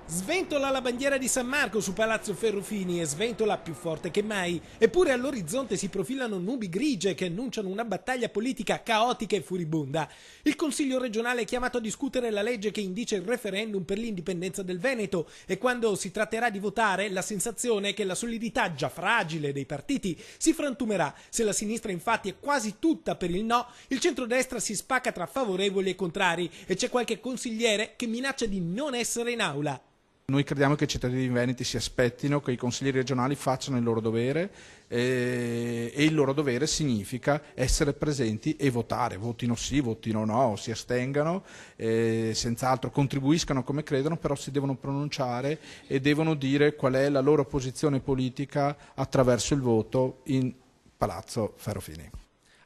Sventola la bandiera di San Marco su Palazzo Ferrofini e sventola più forte che mai. Eppure all'orizzonte si profilano nubi grigie che annunciano una battaglia politica caotica e furibonda. Il Consiglio regionale è chiamato a discutere la legge che indice il referendum per l'indipendenza del Veneto e quando si tratterà di votare la sensazione è che la solidità già fragile dei partiti si frantumerà. Se la sinistra infatti è quasi tutta per il no, il centrodestra si spacca tra favorevoli e contrari e c'è qualche consigliere che minaccia di non essere in aula. Noi crediamo che i cittadini veneti si aspettino che i consiglieri regionali facciano il loro dovere e il loro dovere significa essere presenti e votare, votino sì, votino no, si astengano, senz'altro contribuiscano come credono, però si devono pronunciare e devono dire qual è la loro posizione politica attraverso il voto in Palazzo Ferrofini.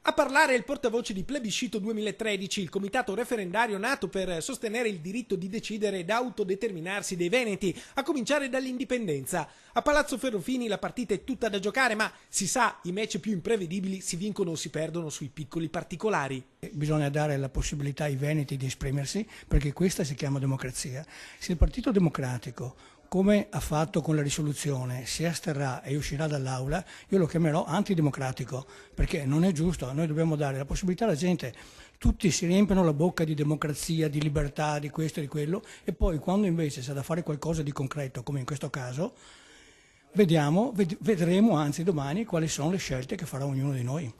A parlare il portavoce di Plebiscito 2013, il comitato referendario nato per sostenere il diritto di decidere ed autodeterminarsi dei veneti, a cominciare dall'indipendenza. A Palazzo Ferrofini la partita è tutta da giocare, ma si sa, i match più imprevedibili si vincono o si perdono sui piccoli particolari. Bisogna dare la possibilità ai veneti di esprimersi, perché questa si chiama democrazia. Se il Partito Democratico, come ha fatto con la risoluzione, si asterrà e uscirà dall'aula, io lo chiamerò antidemocratico, perché non è giusto. Noi dobbiamo dare la possibilità alla gente. Tutti si riempiono la bocca di democrazia, di libertà, di questo e di quello, e poi quando invece c'è da fare qualcosa di concreto, come in questo caso, vedremo anzi domani quali sono le scelte che farà ognuno di noi.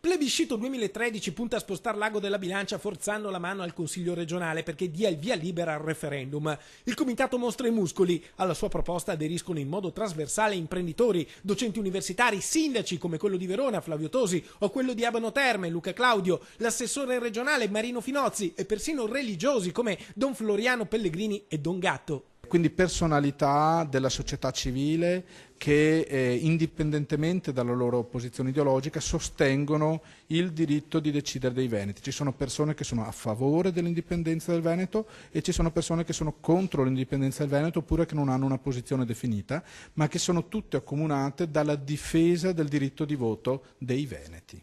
Plebiscito 2013 punta a spostare l'ago della bilancia forzando la mano al Consiglio regionale perché dia il via libera al referendum. Il comitato mostra i muscoli. Alla sua proposta aderiscono in modo trasversale imprenditori, docenti universitari, sindaci come quello di Verona, Flavio Tosi, o quello di Abano Terme, Luca Claudio, l'assessore regionale Marino Finozzi e persino religiosi come Don Floriano Pellegrini e Don Gatto. Quindi personalità della società civile che indipendentemente dalla loro posizione ideologica sostengono il diritto di decidere dei veneti. Ci sono persone che sono a favore dell'indipendenza del Veneto e ci sono persone che sono contro l'indipendenza del Veneto oppure che non hanno una posizione definita, ma che sono tutte accomunate dalla difesa del diritto di voto dei veneti.